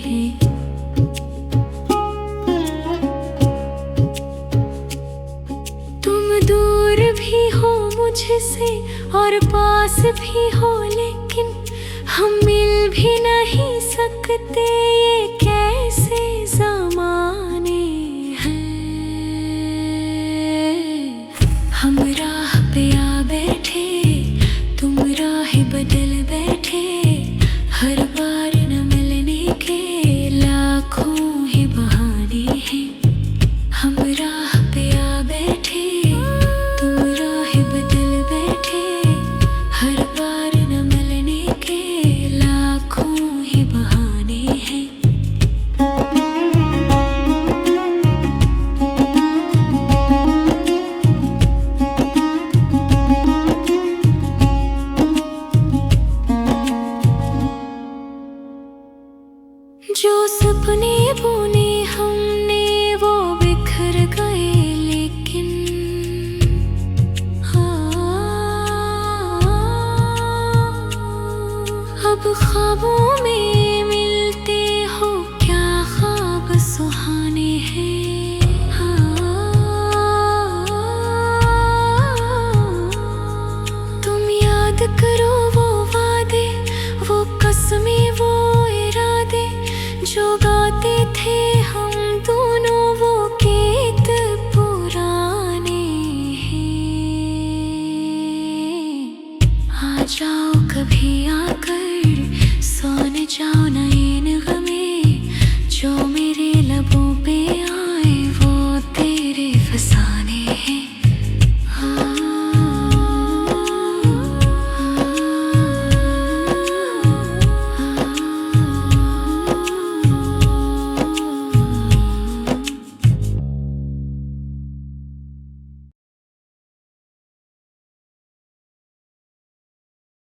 हैं। तुम दूर भी हो मुझसे और पास भी हो, लेकिन हम मिल भी नहीं सकते। ये कैसे ज़माने हैं। हम राह पे आ बैठे, तुम राह बदल बैठे। हर बार न मिलने के लाखों ही बहाने हैं। हम राह पे आ बैठे, तुम राह बदल बैठे। हर बार न मिलने के लाखों ही बहाने हैं। जो सपने बुने हमने वो बिखर गए, लेकिन अब ख्वाबों में मिलते हो। क्या ख्वाब सुहाने हैं। तुम याद करो वो वादे, वो कसमें, वो इरादे जो गाते थे